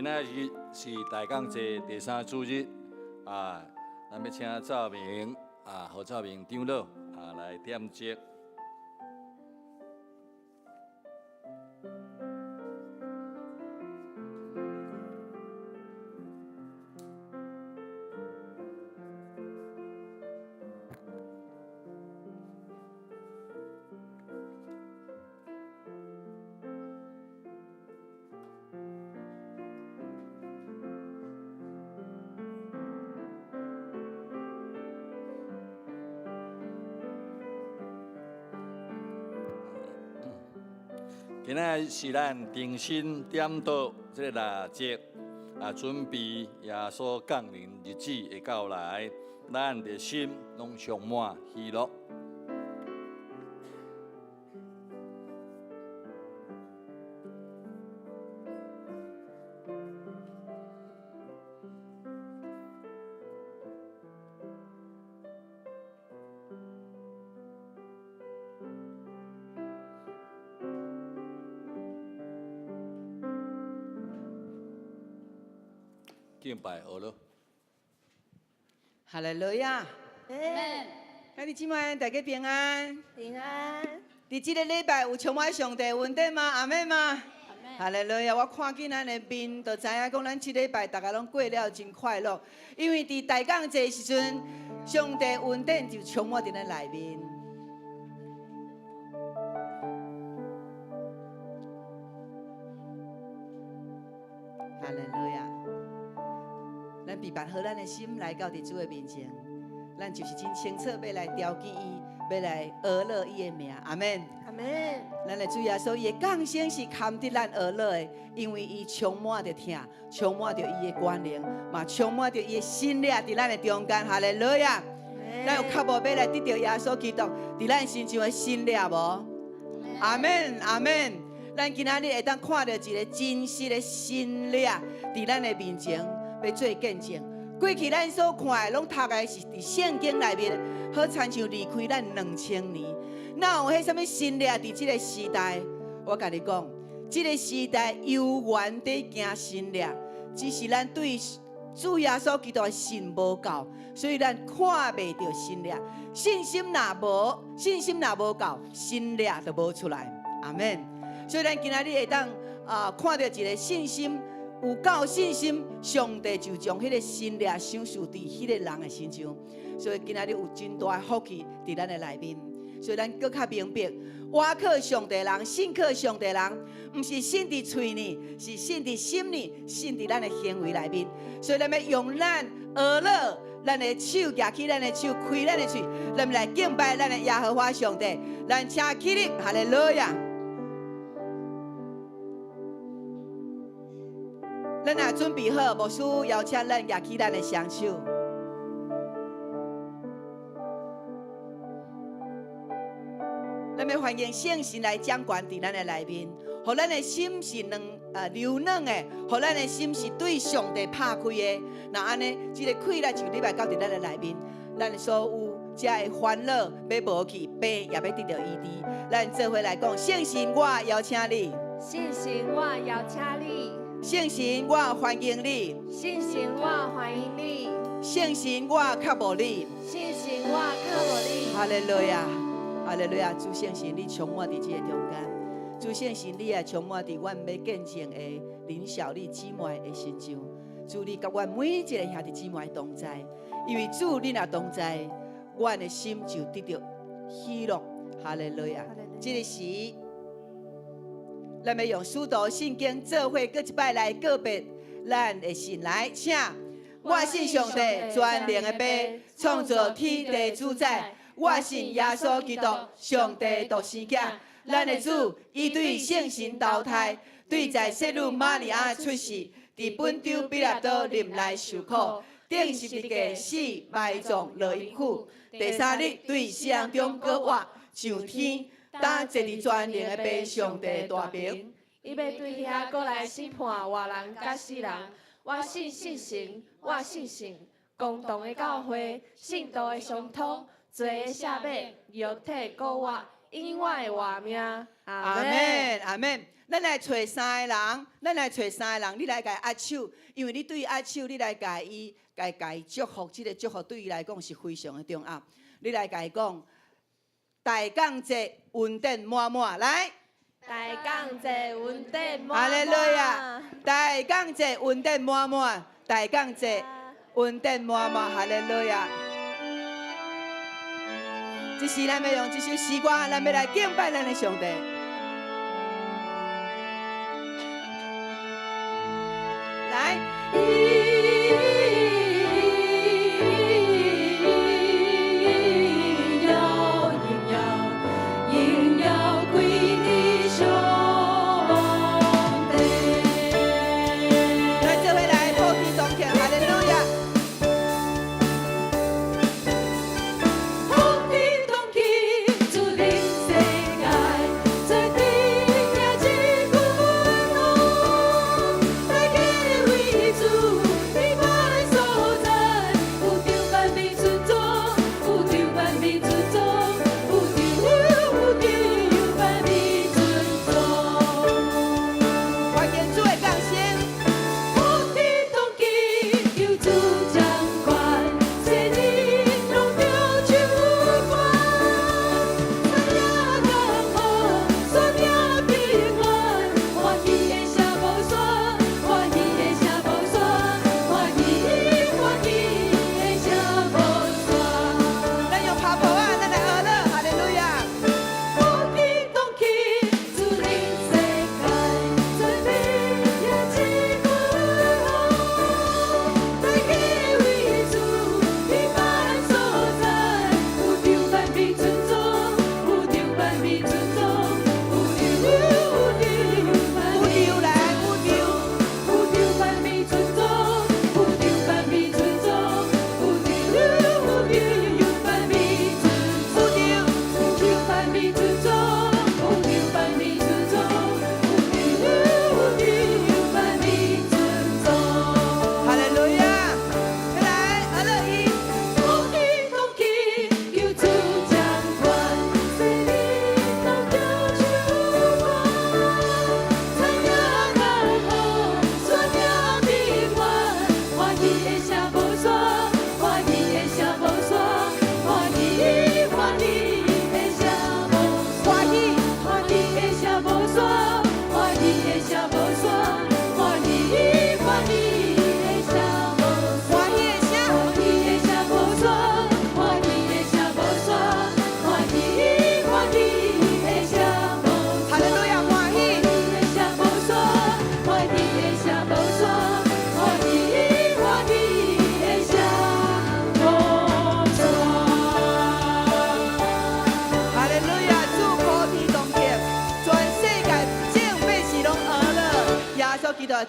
今仔日是大港节第3主日啊，咱要请赵明何赵明长老来点接。今仔是咱定心点到这个6节准备耶稣降临日子会到来，咱的心拢充满喜乐。敬拜好了。哈利路亚！兄弟姊妹，大家平安。平安。伫这个礼拜有充满上帝恩典吗？阿门吗？哈利路亚！我看见咱的面，就知影讲咱这礼拜大家拢过了真快乐，因为伫大港节时阵，上帝恩典就充满伫咱内面。哈利路亚！咱备办好咱的心来到伫主的面前，咱就是真清楚要来调记伊，要来学乐伊的名。阿门。阿门。咱的主耶稣伊的降生是堪得咱学乐的，因为伊充满着疼，充满着伊的关联，嘛充满着伊的心力伫咱的中间。哈利路亚！咱有确无要来得到耶稣基督伫咱身上的心力无？阿门，阿门。咱今仔日会当看到一个真实的心力伫咱的面前。要做见证，过去咱所看的，拢读的是伫圣经内面，好亲像离开咱2000年。哪有迄什么新力伫这个时代？我甲你讲，这个时代永远在行新力，只是咱对主耶稣基督的信无够，所以咱看袂到新力。信心若无够，新力就无出来。阿门。所以咱今仔日会当看到一个信心。有够信心，上帝就将迄个心力赏赐伫迄个人的身上，所以今仔日有真大的福气伫咱的内面。所以咱更较明白，我靠上帝人，信靠上帝人，毋是信伫嘴呢，是信伫心呢，信伫咱的行为内面。所以咱要用咱学乐，咱的手举起，咱的手开咱的嘴，咱们来敬拜咱的耶和华上帝。咱请起立，哈利路亚！咱若准备好，牧师邀请咱举起咱的双手。咱要欢迎圣神来掌管伫咱的内面，互咱的心是柔软的，互咱的心是对上帝拍开的。那安尼，这个快乐就礼拜到伫咱的内面，咱所有遮的烦恼要无去，病也要得到医治。咱做伙来讲，圣神，我邀请你；圣神，我邀请你。圣神，我欢迎你；圣神，我欢迎你；圣神，我较无你；圣神，我较无你。哈利路亚，哈利路亚！主圣神，你充满伫这个中间；主圣神，你也充满伫阮要见证的林小丽姊妹的身上。主，你甲阮每一个兄弟姊妹同在，因为主你若同在，阮的心就得到喜乐。哈利路亚！这个时。咱要用使徒圣经做伙搁一摆来告别咱的神来，请我信上帝全能的爸，创造天地主宰。我信耶稣基督，上帝独生子，咱的主，伊对圣神投胎，对在圣女玛利亚出世，伫本州比拉多临来受苦，顶十字架死埋葬落阴府，第3日对死人中搁活上天。当坐伫全能的爸上帝大屏，伊要对遐过来审判活人甲死人。我信神，我信神，共同的教会，信徒的相通，罪的赦免，肉体过活，永远的活命。阿门，阿门。咱来找三个人，你来甲伊握手，因为你对伊握手，你来甲伊祝福，这个祝福对伊来讲是非常的重要。你来甲伊讲，大港节稳定满满，来。大港节稳定满满。哈利路亚！大港节稳定满满，大港节稳定满满，哈利路亚！这时咱要用这首诗歌，咱要来敬拜咱的上帝。来。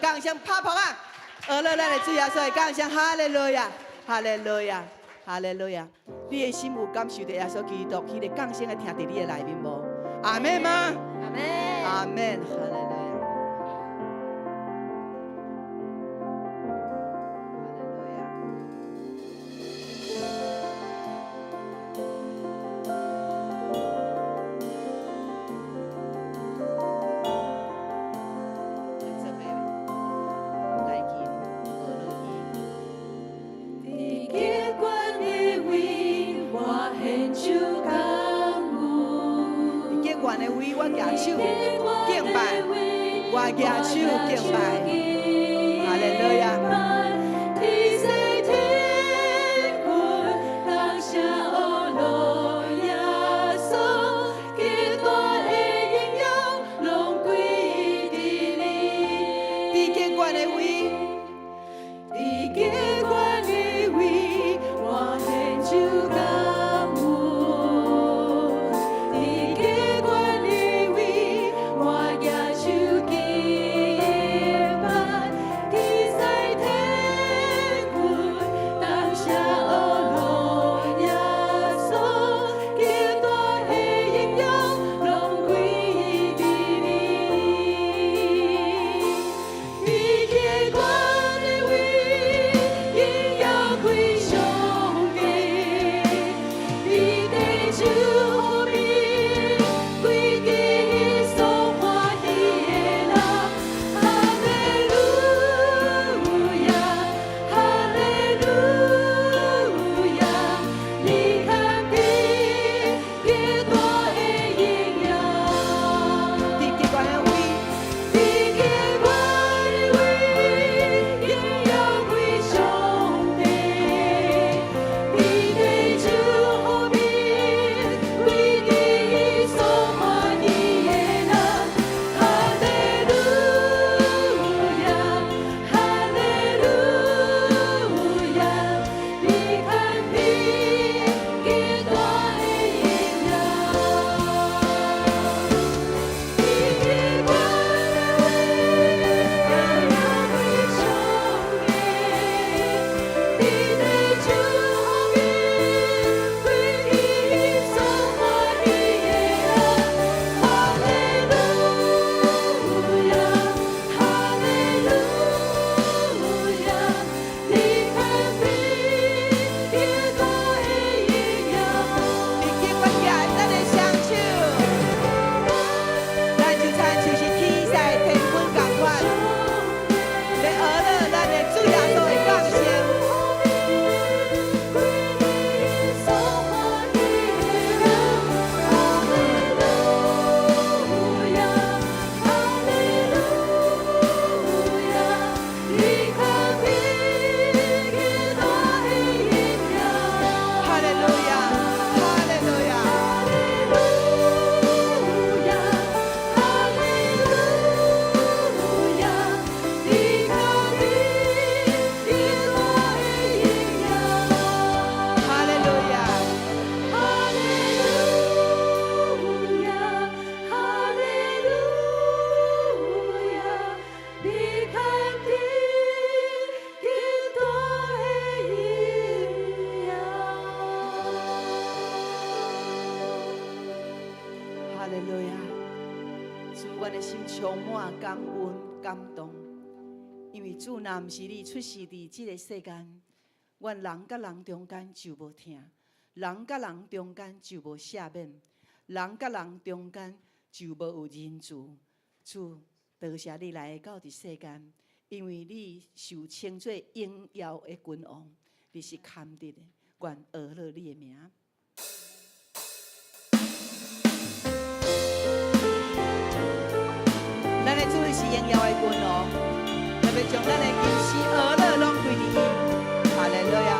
讲声拍拍啊！俄勒咱的主耶稣会讲声哈利路亚，哈利路亚，哈利路亚！你的心有感受到耶稣基督迄个讲声的听伫你的内面无？阿门吗？阿门，阿门，哈利路亚。主，阮的心充满感恩感动，因为主若毋是你出世伫即个世间，阮人甲人中间就无疼，人甲人中间就无赦免，人甲人中间就无有仁慈。主，多谢你来到伫世间，因为你受称作荣耀的君王，你是堪得的，愿学乐你的名。咱的主是荣耀的君王，特别将咱的今世学乐拢归伫伊。哈利路亚。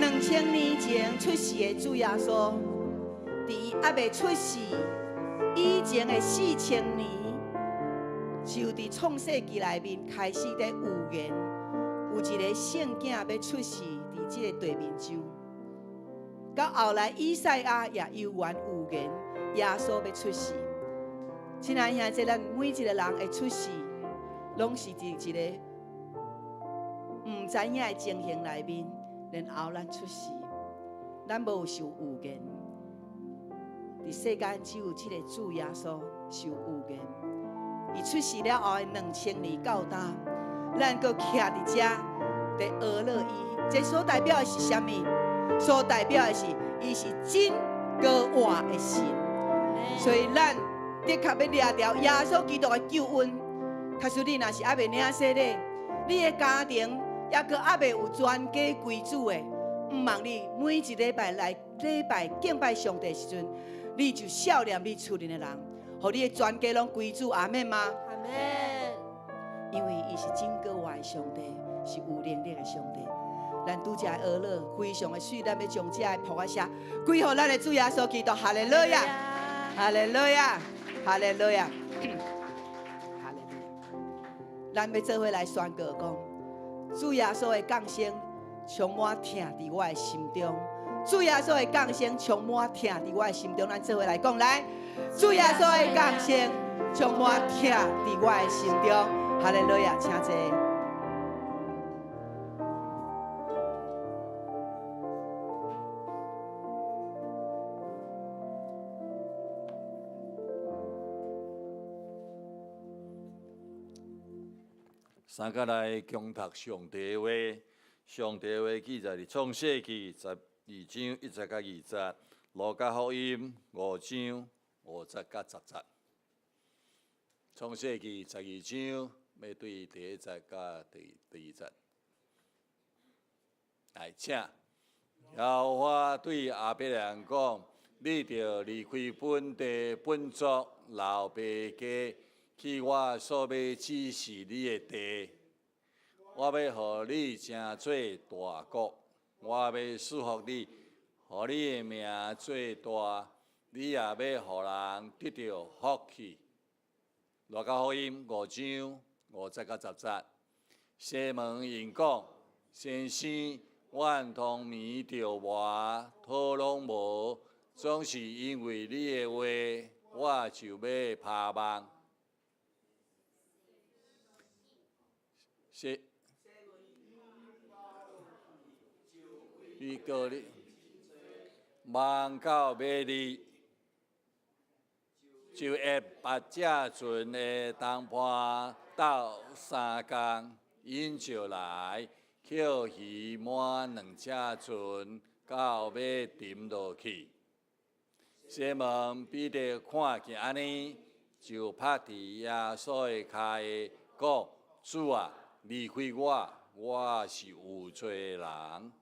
2000年前出世的主耶稣，伫伊还未出世以前的4000年，就伫创世纪内面开始在预言，有一个圣囝要出世伫这个地面上。到后来，以赛亚也有言有言，耶稣要出世。亲爱兄弟，咱每一个人会出世，拢是伫一个唔知影的情形内面，然后咱出世，咱无受有言。伫世间只有这个主耶稣受有言。伊出世了后的2000年到今，咱搁徛伫遮，伫俄勒伊，这所代表的是什么？所代表的是，伊是真高活的神。所以咱的确要抓牢耶稣基督的救恩。假使你若是还未领洗礼，你的家庭也搁还未有全家归主的，毋望你每一礼拜来礼拜敬拜上帝的时阵，你就孝念你厝里的人，互你的全家拢归主。阿门吗？阿门。因为伊是真高活的上帝，是有能力的上帝。咱拄只俄勒非常的水，咱要将这个谱写归乎咱的主耶稣基督。哈利路亚，哈利路亚，哈利路亚，哈利路亚。咱要做伙来宣告讲，主耶稣的降生充满疼伫我的心中。主耶稣的降生充满疼伫我的心中。咱做伙来讲，来，主耶稣的降生充满疼伫我的心中。哈利路亚，请坐。三甲来共读上帝话，上帝话记载伫创世纪12章1节到2节，路加福音5章5节到10节。创世纪12章要对第1节到第2节。来，请。耶和华对亚伯兰讲：你着离开本地本族老爸家。去我所要指示你的地，我要互你成做大国，我要祝福你，互你的名做大，你也要互人得到福气。路加福音5章5节到10节，西门因讲：先生，阮同眠着活，讨拢无，总是因为你的话，我就要盼望。你个你忙到尾日，就会把这船的同伴斗3工，因就来捡鱼满2只船，到尾沉落去。西门彼得看见安尼，就拍伫耶稣的脚讲：主啊！离开我，我是有罪人。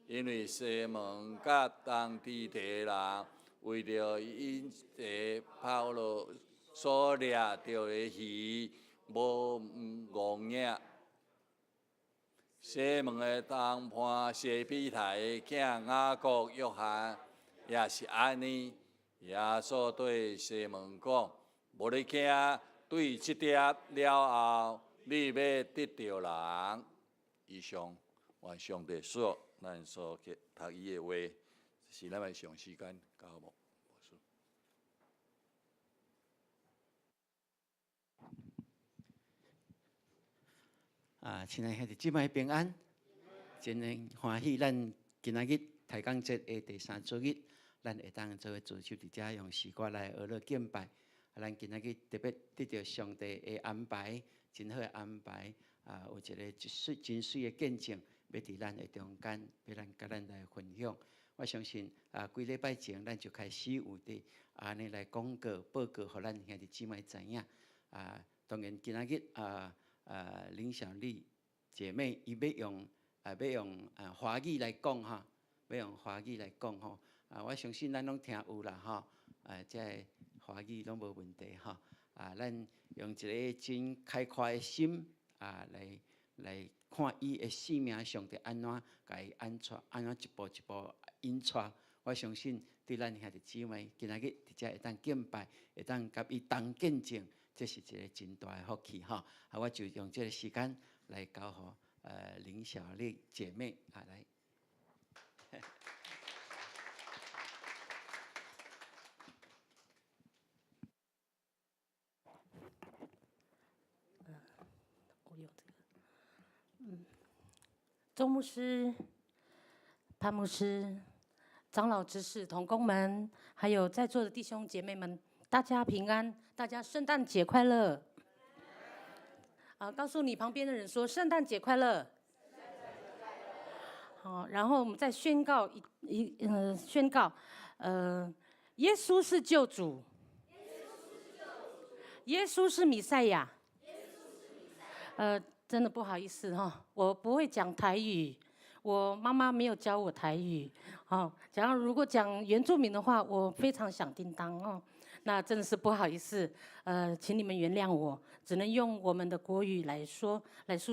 因为西门甲当地的人为了因个抛落所掠到的鱼无误影。西门的同伴西庇太的囝雅各、约翰也是安尼。耶稣对西门讲：无你惊，对这点了后。你要得到人，以上愿上帝说，咱所读伊的话，是咱的上时间交无。亲爱兄弟姊妹平安，真欢喜，咱今仔日太公节的第3主日，咱会当做主守伫遮用诗歌来学乐敬拜。咱今仔日特别得到上帝的安排。真好的安排有一个真水的见证，要伫咱的中间，要甲咱来分享。我相信几礼拜前，咱就开始有伫安尼来广告报告，互咱兄弟姊妹知影。当然今仔日林小丽姐妹，伊要用华语来讲哈，要用华语来讲吼。我相信咱拢听有啦吼，这华语拢无问题吼。咱用一个真开阔的心来看伊的生命上帝安怎甲伊安怎一步一步引带。我相信对咱兄弟姊妹今仔日伫遮会当敬拜，会当甲伊同见证，这是一个真大的福气吼。我就用这个时间来交互林小丽姐妹来。周牧师、潘牧师、长老执事、同工们，还有在座的弟兄姐妹们，大家平安，大家圣诞节快乐！告诉你旁边的人说圣诞节快乐。好，然后我们再宣告耶稣是救主，耶稣是弥赛亚。真的不好意思哈，我不会讲台语，我妈妈没有教我台语。假如如果讲原住民的话，我非常想叮当哦，那真的是不好意思，请你们原谅我，只能用我们的国语来诉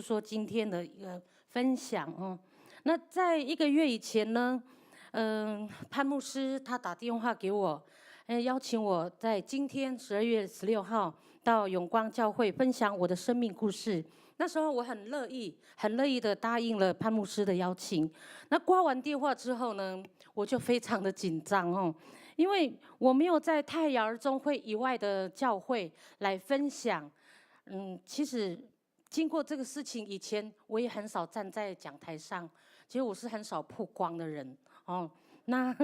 说今天的一个分享哦。那在1个月以前呢，潘牧师他打电话给我，邀请我在今天12月16号到永光教会分享我的生命故事。那时候我很乐意的答应了潘牧师的邀请。那挂完电话之后呢，我就非常的紧张哦，因为我没有在泰雅儿中会以外的教会来分享。其实经过这个事情以前，我也很少站在讲台上，其实我是很少曝光的人哦。那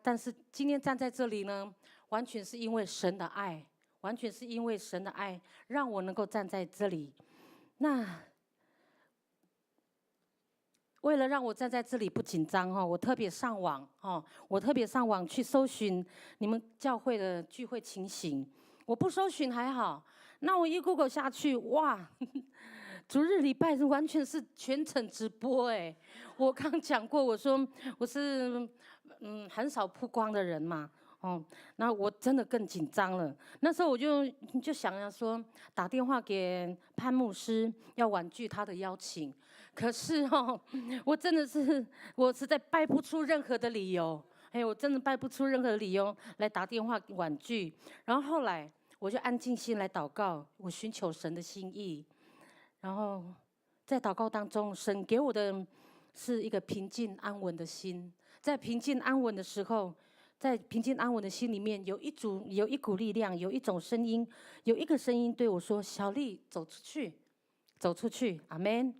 但是今天站在这里呢，完全是因为神的爱，让我能够站在这里。那为了让我站在这里不紧张我特别上网去搜寻你们教会的聚会情形。我不搜寻还好，那我一 Google 下去，哇，主日礼拜完全是全程直播哎！我刚讲过，我说我是很少曝光的人嘛。那我真的更紧张了。那时候我就想要说打电话给潘牧师，要婉拒他的邀请。可是我实在掰不出任何的理由，我真的掰不出任何理由来打电话婉拒。然后后来我就安静心来祷告，我寻求神的心意。然后在祷告当中，神给我的是一个平静安稳的心。在平静安稳的时候，在平静安稳的心里面，有一股力量，有一种声音，有一个声音对我说：“小丽，走出去，走出去。”阿们。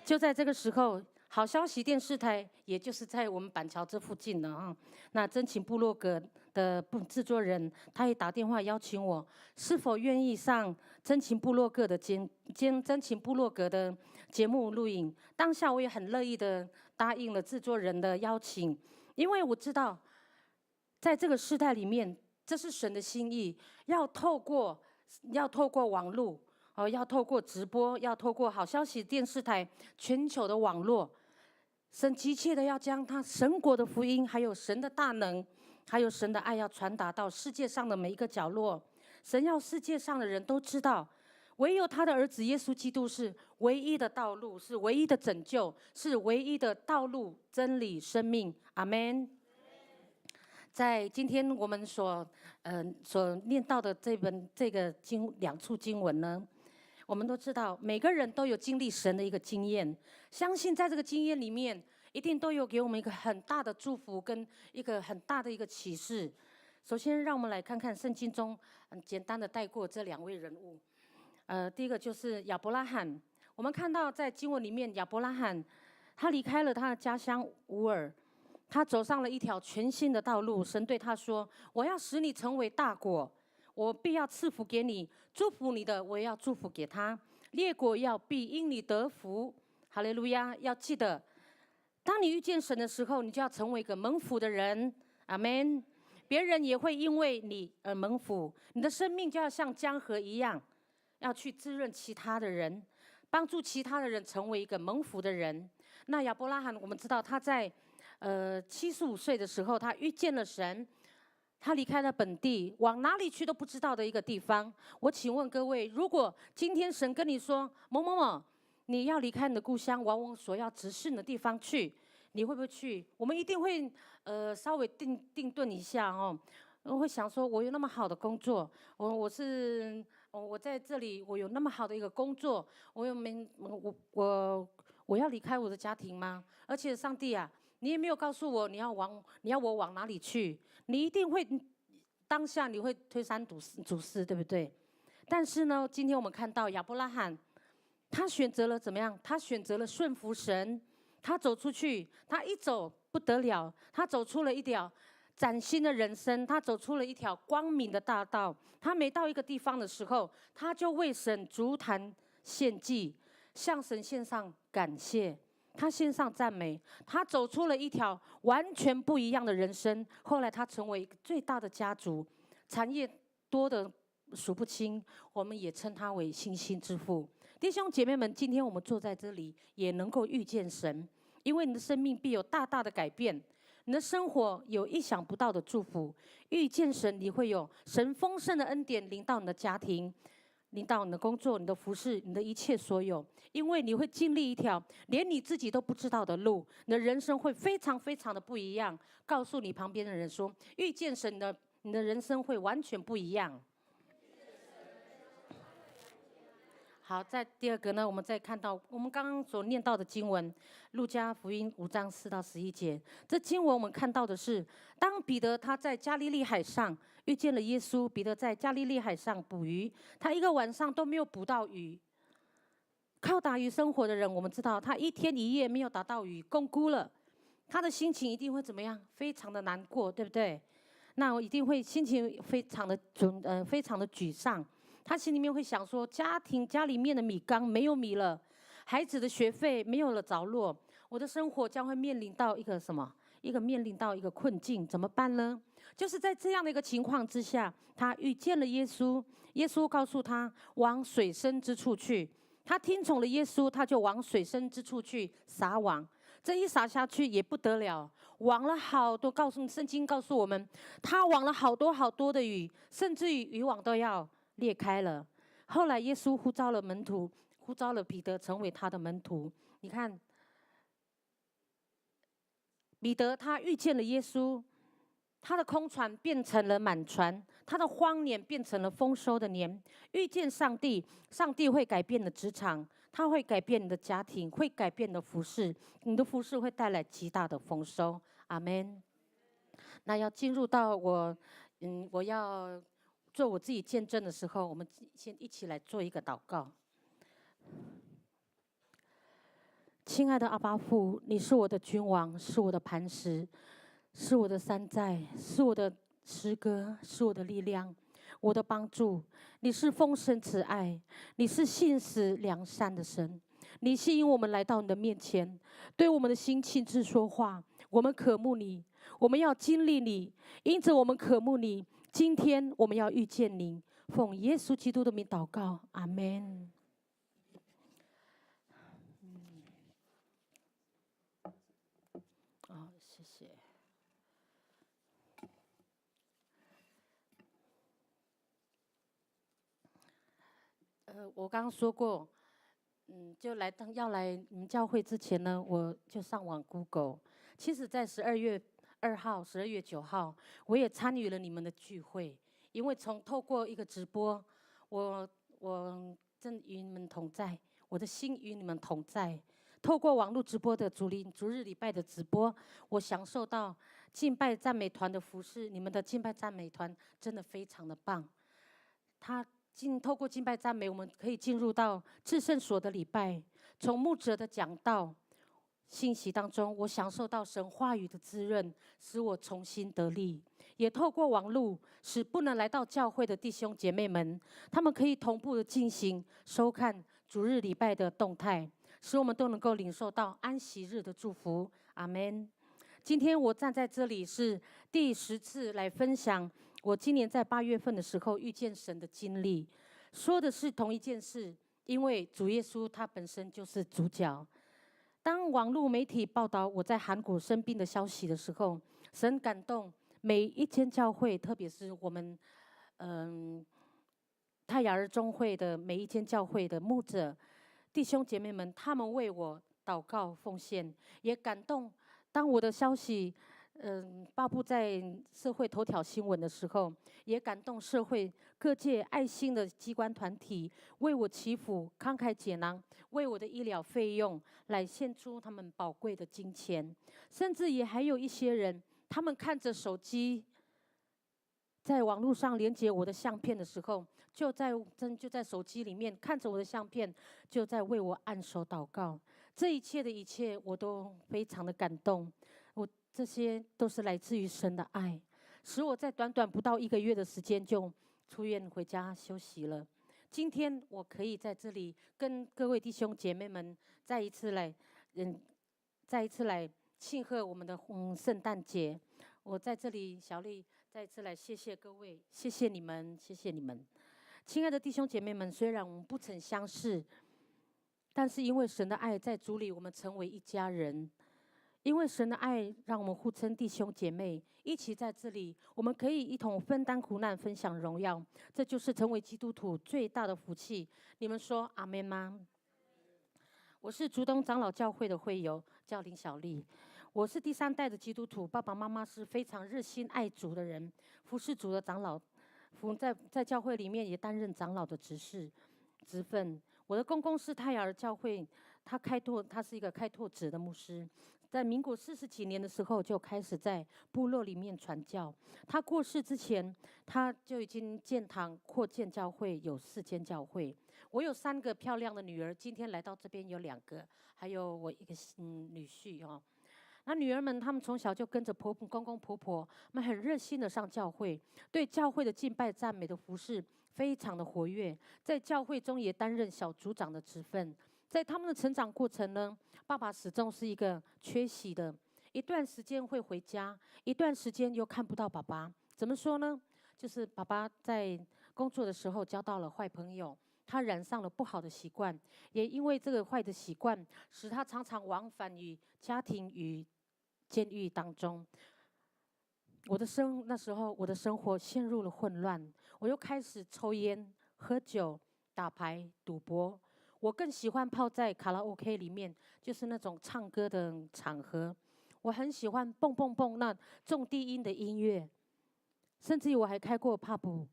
就在这个时候，好消息电视台，也就是在我们板桥这附近呢那真情部落格的制作人，他也打电话邀请我，是否愿意上真情部落格的真情部落格的节目录影。当下我也很乐意的答应了制作人的邀请，因为我知道，在这个时代里面，这是神的心意，要透过网络，要透过直播，要透过好消息电视台全球的网络，神急切的要将他神国的福音，还有神的大能，还有神的爱，要传达到世界上的每一个角落。神要世界上的人都知道，唯有他的儿子耶稣基督是唯一的道路，是唯一的拯救，是唯一的道路、真理、生命。阿们。在今天我们所念到的这个2处经文呢，我们都知道每个人都有经历神的一个经验，相信在这个经验里面，一定都有给我们一个很大的祝福跟一个很大的一个启示。首先，让我们来看看圣经中简单的带过这2位人物。第一个就是亚伯拉罕。我们看到在经文里面，亚伯拉罕他离开了他的家乡乌尔，他走上了一条全新的道路。神对他说：“我要使你成为大国，我必要赐福给你，祝福你的，我也要祝福给他。列国必因你得福。”哈利路亚！要记得，当你遇见神的时候，你就要成为一个蒙福的人。阿们。别人也会因为你而蒙福，你的生命就要像江河一样，要去滋润其他的人，帮助其他的人成为一个蒙福的人。那亚伯拉罕，我们知道他在75岁的时候，他遇见了神，他离开了本地，往哪里去都不知道的一个地方。我请问各位，如果今天神跟你说某某某，你要离开你的故乡，往我所要指示你的地方去，你会不会去？我们一定会稍微定顿一下我会想说，我有那么好的工作，我在这里，我有那么好的一个工作，我要离开我的家庭吗？而且上帝啊，你也没有告诉我你要我往哪里去，你一定会当下你会推三阻四，对不对？但是呢，今天我们看到亚伯拉罕，他选择了怎么样？他选择了顺服神，他走出去，他一走不得了，他走出了一条崭新的人生，他走出了一条光明的大道。他每到一个地方的时候，他就为神足坛献祭，向神献上感谢，他献上赞美，他走出了一条完全不一样的人生。后来他成为一个最大的家族，产业多的数不清，我们也称他为星星之父。弟兄姐妹们，今天我们坐在这里，也能够遇见神，因为你的生命必有大大的改变，你的生活有意想不到的祝福。遇见神，你会有神丰盛的恩典临到你的家庭，临到你的工作、你的服事、你的一切所有。因为你会经历一条连你自己都不知道的路，你的人生会非常非常的不一样。告诉你旁边的人说，遇见神你的人生会完全不一样。好，在第二个呢，我们再看到我们刚刚所念到的经文，路加福音5章4到11节。这经文我们看到的是，当彼得他在加利利海上遇见了耶稣，彼得在加利利海上捕鱼，他一个晚上都没有捕到鱼。靠打鱼生活的人，我们知道他一天一夜没有打到鱼，共估了，他的心情一定会怎么样？非常的难过，对不对？那我一定会心情非常的沮丧。他心里面会想说，家里面的米缸没有米了，孩子的学费没有了着落，我的生活将会面临到一个什么？面临到一个困境，怎么办呢？就是在这样的一个情况之下，他遇见了耶稣，耶稣告诉他往水深之处去，他听从了耶稣，他就往水深之处去撒网。这一撒下去也不得了，网了好多，圣经告诉我们，他网了好多好多的鱼，甚至于渔网都要裂开了。后来耶稣呼召了门徒，呼召了彼得成为他的门徒。你看，彼得他遇见了耶稣，他的空船变成了满船，他的荒年变成了丰收的年。遇见上帝，上帝会改变你的职场，他会改变你的家庭，会改变你的服事，你的服事会带来极大的丰收。阿们。那要进入到我要做我自己见证的时候，我们先一起来做一个祷告。亲爱的阿爸父，你是我的君王，是我的磐石，是我的山寨，是我的诗歌，是我的力量，我的帮助。你是丰盛慈爱，你是信实良善的神。你吸引我们来到你的面前，对我们的心亲自说话。我们渴慕你，我们要经历你，因此我们渴慕你。今天我们要遇见你，奉耶稣基督的名祷告，阿们。谢谢。我刚刚说过，就要来你们教会之前呢，我就上网 Google。其实，在12月2号、12月9号，我也参与了你们的聚会，因为透过一个直播，我正与你们同在，我的心与你们同在。透过网络直播的逐日礼拜的直播，我享受到敬拜赞美团的服事。你们的敬拜赞美团真的非常的棒。透过敬拜赞美，我们可以进入到至圣所的礼拜，从牧者的讲道信息当中，我享受到神话语的滋润，使我重新得力。也透过网络，使不能来到教会的弟兄姐妹们，他们可以同步的进行收看主日礼拜的动态，使我们都能够领受到安息日的祝福。阿们。今天我站在这里是第10次来分享我今年在8月份的时候遇见神的经历，说的是同一件事，因为主耶稣他本身就是主角。当网络媒体报道我在韩国生病的消息的时候，神感动每一间教会，特别是我们泰雅儿中会的每一间教会的牧者弟兄姐妹们，他们为我祷告奉献，也感动。当我的消息发布在社会头条新闻的时候，也感动社会各界爱心的机关团体为我祈福，慷慨解囊，为我的医疗费用来献出他们宝贵的金钱。甚至也还有一些人，他们看着手机在网络上连接我的相片的时候，就在手机里面看着我的相片，就在为我按手祷告。这一切的一切，我都非常的感动。这些都是来自于神的爱，使我在短短不到1个月的时间就出院回家休息了。今天我可以在这里跟各位弟兄姐妹们再一次来庆贺我们的圣诞节。我在这里，小丽再一次来谢谢各位，谢谢你们，谢谢你们，亲爱的弟兄姐妹们。虽然我们不曾相识，但是因为神的爱在主里，我们成为一家人。因为神的爱，让我们互称弟兄姐妹，一起在这里，我们可以一同分担苦难，分享荣耀。这就是成为基督徒最大的福气。你们说阿们吗？我是竹东长老教会的会友，叫林小丽。我是第3代的基督徒，爸爸妈妈是非常热心爱主的人，服侍主的长老，在教会里面也担任长老的职分。我的公公是泰雅尔教会，他是一个开拓者的牧师。在民国40几年的时候，就开始在部落里面传教。他过世之前，他就已经建堂扩建教会，有4间教会。我有3个漂亮的女儿，今天来到这边有2个，还有我一个女婿哦。那女儿们，她们从小就跟着公公婆婆，们很热心的上教会，对教会的敬拜、赞美的服事非常的活跃，在教会中也担任小组长的职分。在他们的成长过程呢，爸爸始终是一个缺席的，一段时间会回家，一段时间又看不到爸爸。怎么说呢？就是爸爸在工作的时候交到了坏朋友，他染上了不好的习惯，也因为这个坏的习惯，使他常常往返于家庭与监狱当中。那时候我的生活陷入了混乱，我又开始抽烟、喝酒、打牌、赌博。我更喜欢泡在卡拉 OK 里面，就是那种唱歌的场合。我很喜欢蹦蹦蹦那重低音的音乐，甚至于我还开过 pub，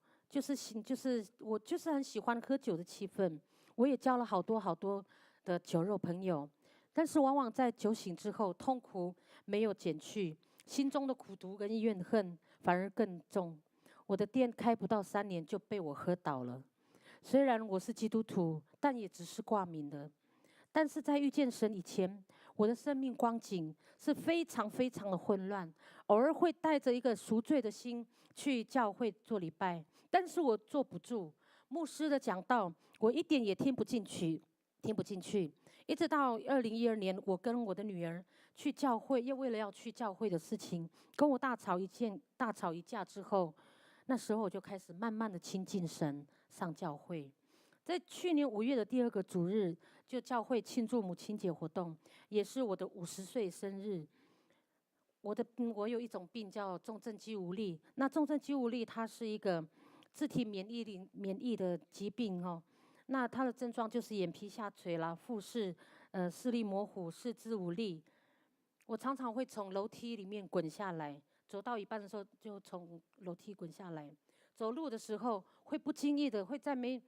我就是很喜欢喝酒的气氛。我也交了好多的酒肉朋友，但是往往在酒醒之后，痛苦没有减去，心中的苦毒跟怨恨反而更重。我的店开不到3年就被我喝倒了。虽然我是基督徒，但也只是挂名的。但是在遇见神以前，我的生命光景是非常的混乱，偶尔会带着一个赎罪的心去教会做礼拜，但是我坐不住。牧师的讲道，我一点也听不进去。一直到2012年，我跟我的女儿去教会，又为了要去教会的事情，跟我大吵一架之后，那时候我就开始慢慢的亲近神，上教会。在去年5月的第2个主日，就教会庆祝母亲节活动，也是我的50岁生日。我有一种病叫重症肌无力，那重症肌无力它是一个自体免疫的疾病哦。那它的症状就是眼皮下垂啦、复视、视力模糊、四肢无力。我常常会从楼梯里面滚下来，走到一半的时候就从楼梯滚下来。走路的时候会不经意的会在没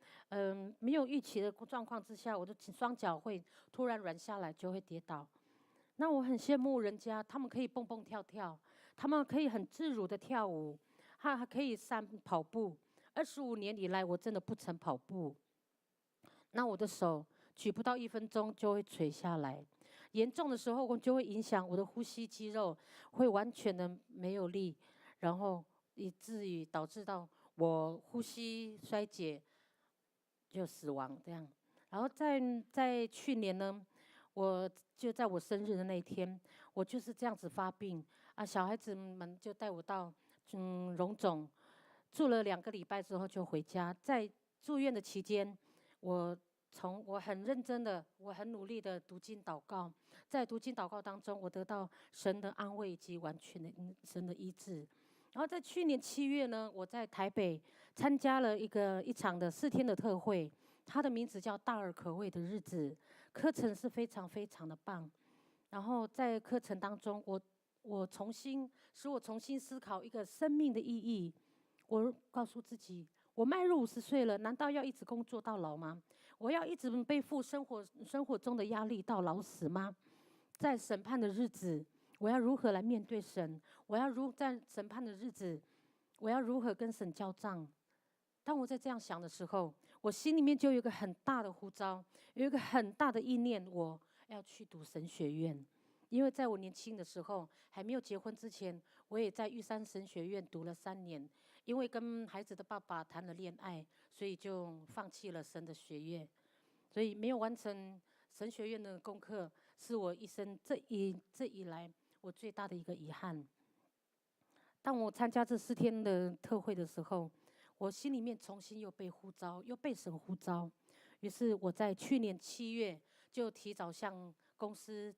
有预期的状况之下，我的双脚会突然软下来，就会跌倒。那我很羡慕人家，他们可以蹦蹦跳跳，他们可以很自如的跳舞，还可以跑步。25年以来，我真的不曾跑步。那我的手举不到1分钟就会垂下来，严重的时候我就会影响我的呼吸肌肉，会完全的没有力，然后以至于导致到我呼吸衰竭，就死亡这样。然后在去年呢，我就在我生日的那一天，我就是这样子发病啊，小孩子们就带我到荣总住了2个礼拜之后就回家。在住院的期间，我很认真的，我很努力的读经祷告，在读经祷告当中，我得到神的安慰以及完全的神的医治。然后在去年7月呢，我在台北参加了一场的4天的特会，它的名字叫大而可畏的日子，课程是非常的棒。然后在课程当中，我重新思考一个生命的意义。我告诉自己，我迈入50岁了，难道要一直工作到老吗？我要一直背负生活中的压力到老死吗？在审判的日子，我要如何来面对神？我要在审判的日子，我要如何跟神交账？当我在这样想的时候，我心里面就有一个很大的呼召，有一个很大的意念，我要去读神学院。因为在我年轻的时候，还没有结婚之前，我也在玉山神学院读了3年。因为跟孩子的爸爸谈了恋爱，所以就放弃了神的学业，所以没有完成神学院的功课，是我一生这以来我最大的一个遗憾。当我参加这4天的特会的时候，我心里面重新又被呼召，又被神呼召。于是我在去年7月就提早向公司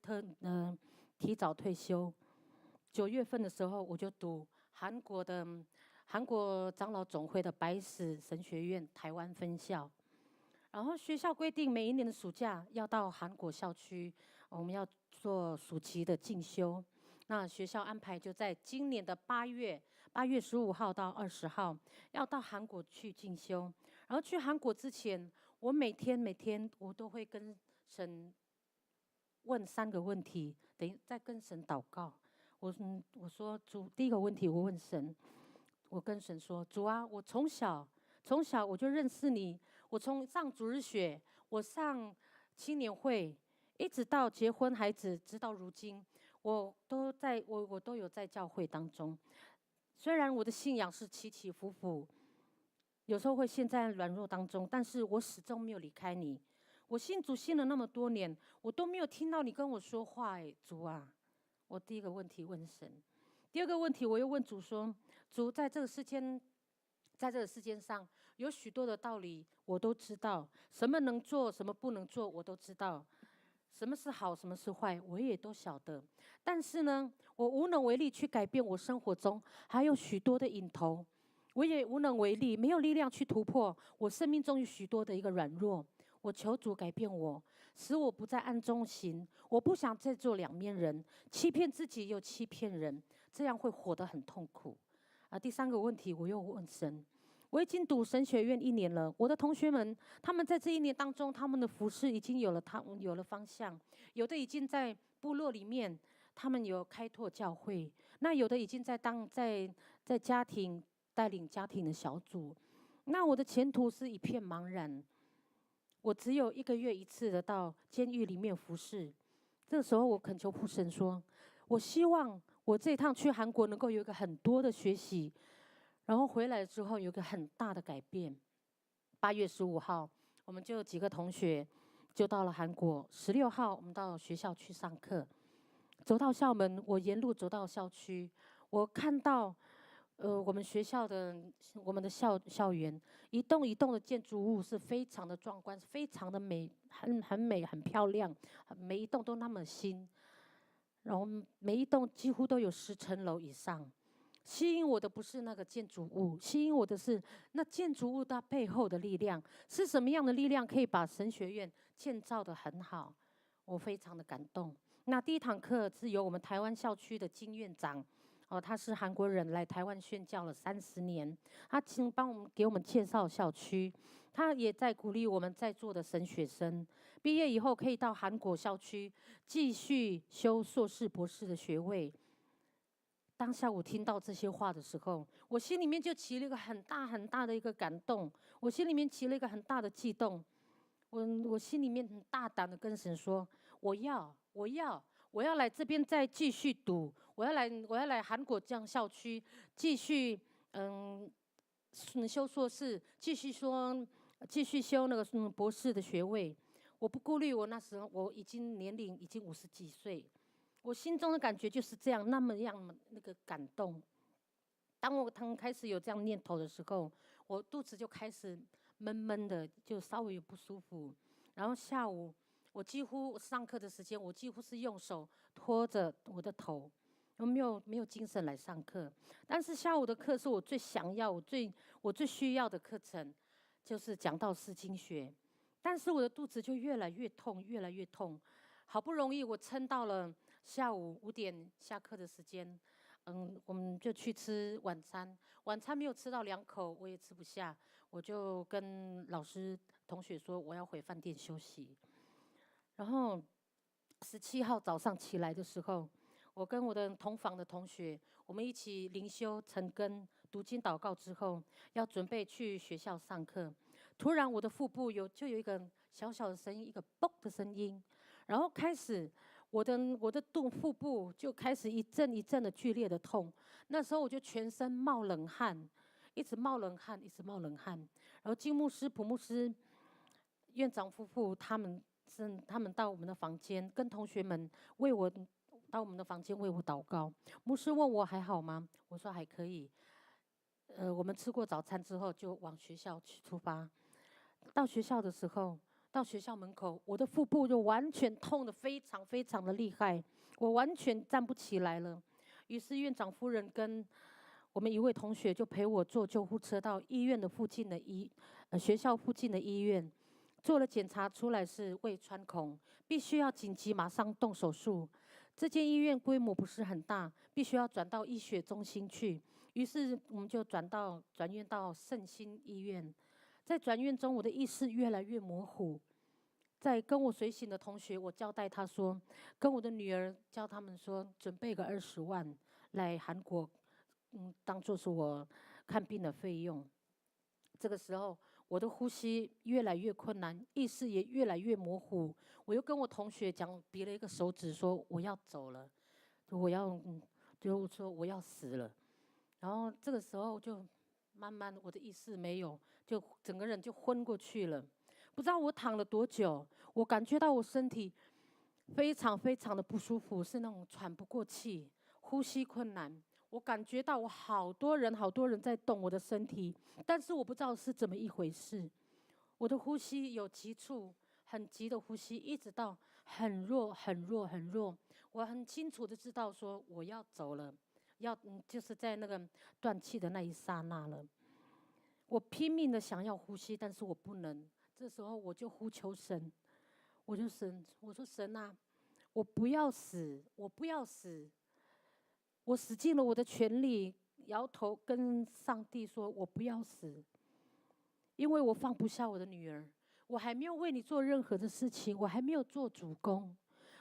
提早退休。9月份的时候，我就读韩国长老总会的白石神学院台湾分校。然后学校规定每一年的暑假要到韩国校区，我们要做暑期的进修。那学校安排就在今年的8月15号到20号，要到韩国去进修。然后去韩国之前，我每天我都会跟神问3个问题，等于在跟神祷告。我说主，第一个问题我问神，我跟神说，主啊，我从小我就认识你，我从上主日学，我上青年会，一直到结婚孩子，直到如今，我都有在教会当中。虽然我的信仰是起起伏伏，有时候会陷在软弱当中，但是我始终没有离开你。我信主信了那么多年，我都没有听到你跟我说话。主啊，我第一个问题问神。第二个问题我又问主说，主，在这个世间上有许多的道理我都知道，什么能做什么不能做我都知道，什么是好什么是坏我也都晓得。但是呢，我无能为力去改变我生活中还有许多的瘾头，我也无能为力，没有力量去突破我生命中有许多的一个软弱。我求主改变我，使我不再暗中行。我不想再做2面人，欺骗自己又欺骗人，这样会活得很痛苦。第3个问题我又问神，我已经读神学院1年了，我的同学们他们在这1年当中，他们的服事已经有了方向，有的已经在部落里面，他们有开拓教会，那有的已经在家庭带领家庭的小组。那我的前途是一片茫然，我只有1个月1次的到监狱里面服事。这个时候我恳求父神说，我希望我这一趟去韩国能够有一个很多的学习，然后回来之后有一个很大的改变。8月15号，我们就有几个同学就到了韩国。16号，我们到学校去上课。走到校门，我沿路走到校区，我看到我们学校的校园一栋一栋的建筑物是非常的壮观，非常的美，很美，很漂亮，每一栋都那么新，然后每一栋几乎都有10层楼以上。吸引我的不是那个建筑物，吸引我的是那建筑物它背后的力量，是什么样的力量可以把神学院建造得很好？我非常的感动。那第1堂课是由我们台湾校区的金院长，他是韩国人，来台湾宣教了30年，他给我们介绍校区，他也在鼓励我们在座的神学生毕业以后可以到韩国校区继续修硕士博士的学位。当下我听到这些话的时候，我心里面就起了一个很大很大的一个感动，我心里面起了一个很大的悸动。我心里面很大胆的跟神说，我要来这边再继续读，我要来韩国这样校区继续修硕士，继续修那个博士的学位。我不顾虑我那时候我年龄已经50几岁，我心中的感觉就是这样，那个感动。当我开始有这样念头的时候，我肚子就开始闷闷的，就稍微有不舒服。然后下午我几乎上课的时间，我几乎是用手托着我的头，我没有精神来上课。但是下午的课是我最想要、我最需要的课程，就是讲道释经学。但是我的肚子就越来越痛，越来越痛。好不容易我撑到了下午5点下课的时间，我们就去吃晚餐。晚餐没有吃到2口，我也吃不下，我就跟老师同学说我要回饭店休息。然后17号早上起来的时候，我跟我的同房的同学，我们一起灵修、晨更、读经、祷告之后，要准备去学校上课。突然，我的腹部就有一个小小的声音，一个“嘣”的声音，然后开始我的腹部就开始一阵一阵的剧烈的痛。那时候我就全身冒冷汗，一直冒冷汗，一直冒冷汗。然后金牧师、普牧师、院长夫妇他们到我们的房间，跟同学们为我到我们的房间为我祷告。牧师问我还好吗？我说还可以。我们吃过早餐之后就往学校去出发。到学校的时候，到学校门口，我的腹部就完全痛得非常非常的厉害，我完全站不起来了。于是院长夫人跟我们一位同学就陪我坐救护车到医院的附近的学校附近的医院，做了检查出来是胃穿孔，必须要紧急马上动手术。这间医院规模不是很大，必须要转到医学中心去。于是我们就转院到圣心医院。在转院中，我的意识越来越模糊。在跟我随行的同学，我交代他说，跟我的女儿叫他们说，准备个20万来韩国，当做是我看病的费用。这个时候，我的呼吸越来越困难，意识也越来越模糊。我又跟我同学比了一个手指，说我要走了，就说我要死了。然后这个时候就慢慢我的意识没有，就整个人就昏过去了。不知道我躺了多久，我感觉到我身体非常非常的不舒服，是那种喘不过气、呼吸困难。我感觉到我好多人在动我的身体，但是我不知道是怎么一回事。我的呼吸有急促、很急的呼吸，一直到很弱、很弱、很弱。我很清楚的知道说我要走了。就是在那个断气的那一刹那了，我拼命的想要呼吸，但是我不能。这时候我就呼求神，我说神啊，我不要死，我不要死。我使尽了我的全力，摇头跟上帝说，我不要死，因为我放不下我的女儿，我还没有为你做任何的事情，我还没有做主工，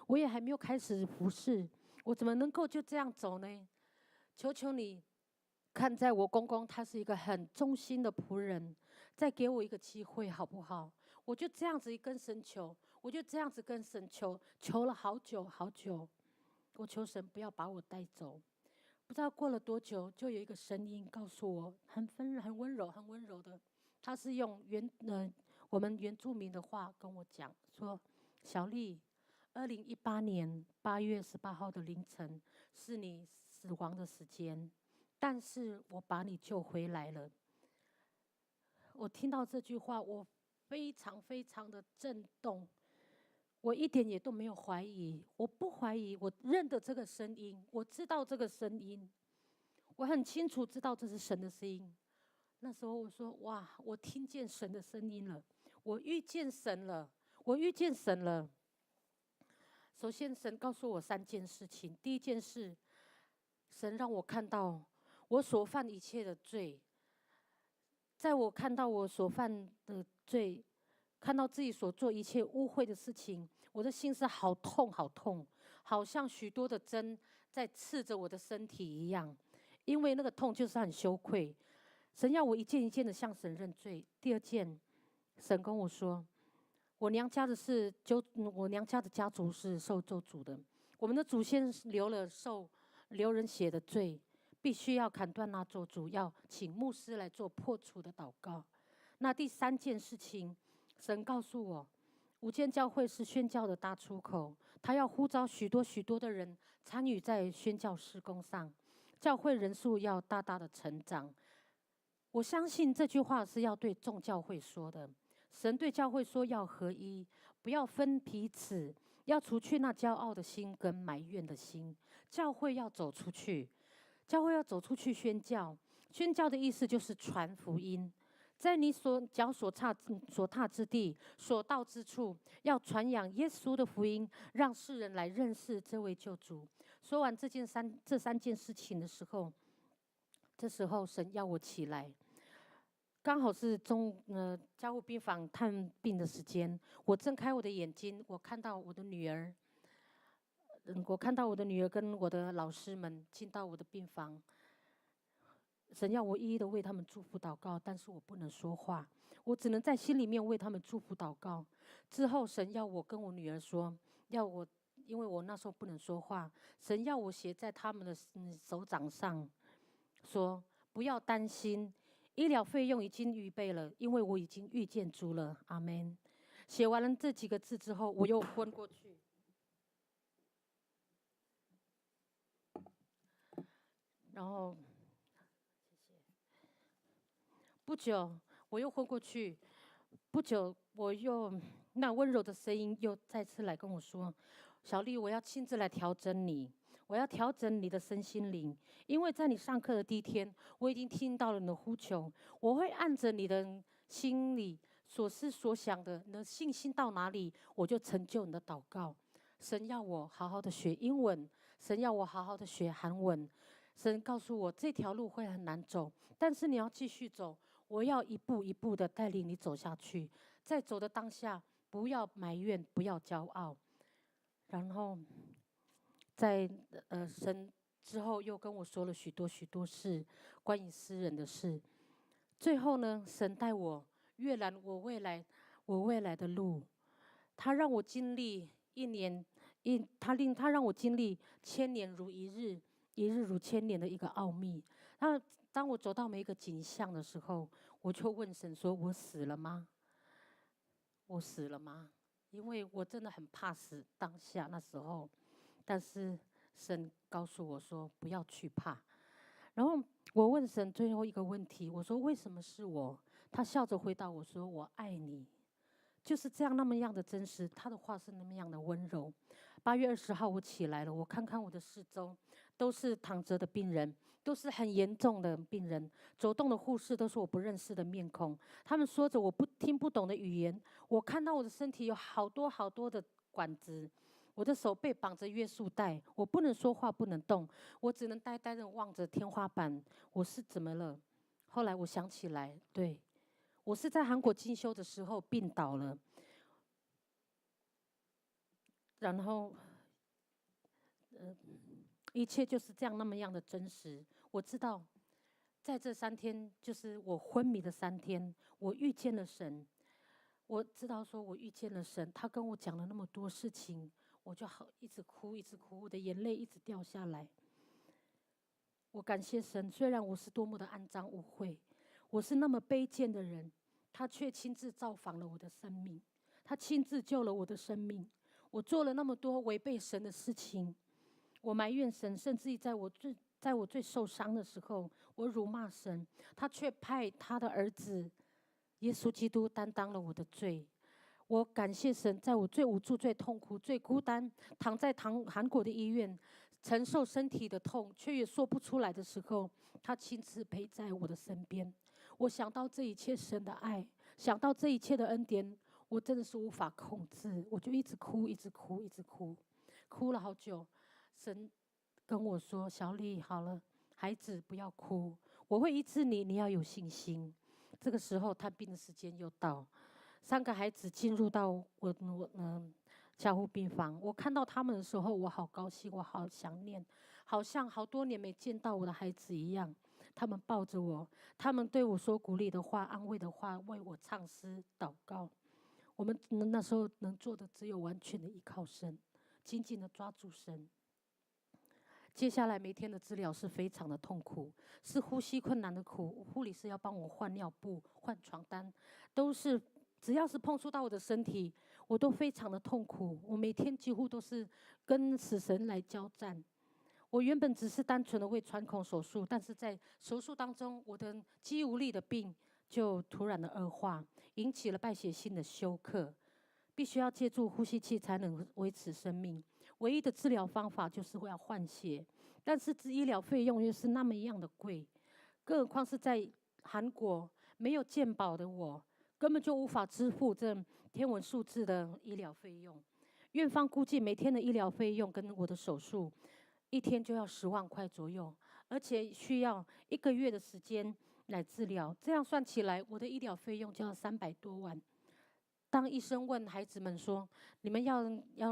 我也还没有开始服侍，我怎么能够就这样走呢？求求你，看在我公公他是一个很忠心的仆人，再给我一个机会好不好？我就这样子跟神求，求了好久好久。我求神不要把我带走。不知道过了多久，就有一个声音告诉我，很温柔的，他是用我们原住民的话跟我讲说：“小丽，2018年8月18号的凌晨是你死亡的时间，但是我把你救回来了。”我听到这句话，我非常非常的震动，我一点也都没有怀疑，我不怀疑，我认得这个声音，我知道这个声音，我很清楚知道这是神的声音。那时候我说：“哇，我听见神的声音了，我遇见神了，我遇见神了。”首先，神告诉我3件事情。第一件事，神让我看到我所犯一切的罪。在我看到我所犯的罪，看到自己所做一切污秽的事情，我的心是好痛好痛，好像许多的针在刺着我的身体一样。因为那个痛就是很羞愧。神要我一件一件的向神认罪。第二件，神跟我说，我娘家的家族是受咒诅的，我们的祖先流人血的罪，必须要砍断那咒诅，要请牧师来做破除的祷告。那第3件事情，神告诉我，无间教会是宣教的大出口，他要呼召许多许多的人参与在宣教事工上，教会人数要大大的成长。我相信这句话是要对众教会说的。神对教会说要合一，不要分彼此，要除去那骄傲的心跟埋怨的心。教会要走出去，教会要走出去宣教。宣教的意思就是传福音，在你脚所踏之地，所到之处，要传扬耶稣的福音，让世人来认识这位救主。说完这3件事情的时候，这时候神要我起来，刚好是加护病房探病的时间。我睁开我的眼睛，我看到我的女儿，我看到我的女儿跟我的老师们进到我的病房，神要我一一的为他们祝福祷告，但是我不能说话，我只能在心里面为他们祝福祷告。之后神要我跟我女儿说，因为我那时候不能说话，神要我写在他们的手掌上，说不要担心，医疗费用已经预备了，因为我已经遇见主了。阿们。写完了这几个字之后，我又昏过去。然后，不久我又昏过去，不久我又那温柔的声音又再次来跟我说：“小丽，我要亲自来调整你，我要调整你的身心灵，因为在你上课的第一天，我已经听到了你的呼求，我会按着你的心里所思所想的，你的信心到哪里，我就成就你的祷告。神要我好好的学英文，神要我好好的学韩文。”神告诉我这条路会很难走，但是你要继续走，我要一步一步的带领你走下去。在走的当下，不要埋怨，不要骄傲。然后，在神之后又跟我说了许多许多事，关于私人的事。最后呢，神带我阅览我未来的路，他让我经历他让我经历千年如一日。一日如千年的一个奥秘。那当我走到每一个景象的时候，我就问神说：“我死了吗？我死了吗？”因为我真的很怕死，当下那时候。但是神告诉我说：“不要去怕。”然后我问神最后一个问题，我说：“为什么是我？”他笑着回答我说：“我爱你。”就是这样那么样的真实，他的话是那么样的温柔。8月20号我起来了，我看看我的四周，都是躺着的病人，都是很严重的病人，走动的护士都是我不认识的面孔，他们说着我听不懂的语言。我看到我的身体有好多好多的管子，我的手被绑着约束带，我不能说话，不能动，我只能呆呆地望着天花板。我是怎么了？后来我想起来，对，我是在韩国进修的时候病倒了，然后一切就是这样那么样的真实。我知道在这3天，就是我昏迷的3天，我遇见了神。我知道说我遇见了神，他跟我讲了那么多事情，我就好一直哭一直哭，我的眼泪一直掉下来。我感谢神，虽然我是多么的肮脏污秽，我是那么卑贱的人，他却亲自造访了我的生命，他亲自救了我的生命。我做了那么多违背神的事情，我埋怨神，甚至于在我最受伤的时候，我辱骂神，他却派他的儿子耶稣基督担当了我的罪。我感谢神，在我最无助、最痛苦、最孤单，躺在韩国的医院，承受身体的痛，却也说不出来的时候，他亲自陪在我的身边。我想到这一切神的爱，想到这一切的恩典，我真的是无法控制，我就一直哭，一直哭，一直哭，哭了好久。神跟我说：“小丽，好了，孩子不要哭，我会医治你，你要有信心。”这个时候探病的时间又到，3个孩子进入到我加护病房。我看到他们的时候，我好高兴，我好想念，好像好多年没见到我的孩子一样。他们抱着我，他们对我说鼓励的话、安慰的话，为我唱诗祷告。我们那时候能做的只有完全的依靠神，紧紧的抓住神。接下来每天的治疗是非常的痛苦，是呼吸困难的苦。护理师要帮我换尿布、换床单，都是只要是碰触到我的身体，我都非常的痛苦。我每天几乎都是跟死神来交战。我原本只是单纯的为穿孔手术，但是在手术当中，我的肌无力的病就突然的恶化，引起了败血性的休克，必须要借助呼吸器才能维持生命。唯一的治疗方法就是会要换血，但是医疗费用又是那么样的贵，更何况是在韩国没有健保的我，根本就无法支付这天文数字的医疗费用。院方估计每天的医疗费用跟我的手术1天就要10万块左右，而且需要1个月的时间来治疗，这样算起来，我的医疗费用就要300多万。当医生问孩子们说：“你们要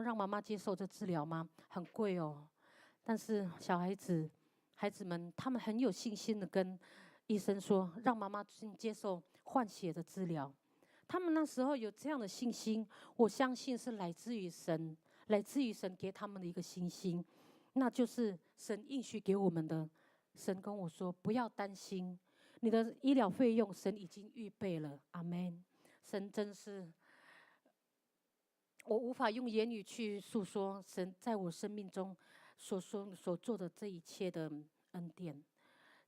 让妈妈接受这治疗吗？很贵哦。”但是孩子们他们很有信心的跟医生说：“让妈妈接受换血的治疗。”他们那时候有这样的信心，我相信是来自于神，来自于神给他们的一个信心，那就是神应许给我们的。神跟我说：“不要担心，你的医疗费用神已经预备了。”阿们。神真是，我无法用言语去诉说神在我生命中所做的这一切的恩典。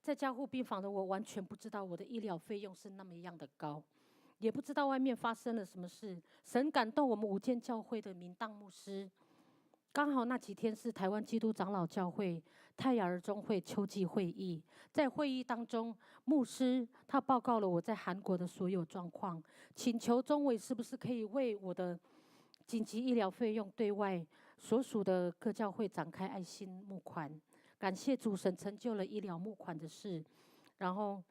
在加护病房的我，完全不知道我的医疗费用是那么样的高，也不知道外面发生了什么事。神感动我们无间教会的明当牧师，刚好那几天是台湾基督长老教会泰雅儿中会秋季会议，在会议当中，牧师他报告了我在韩国的所有状况，请求中委是不是可以为我的紧急医疗费用对外所属的各教会展开爱心募款。感谢主，神成就了医疗募款的事，然后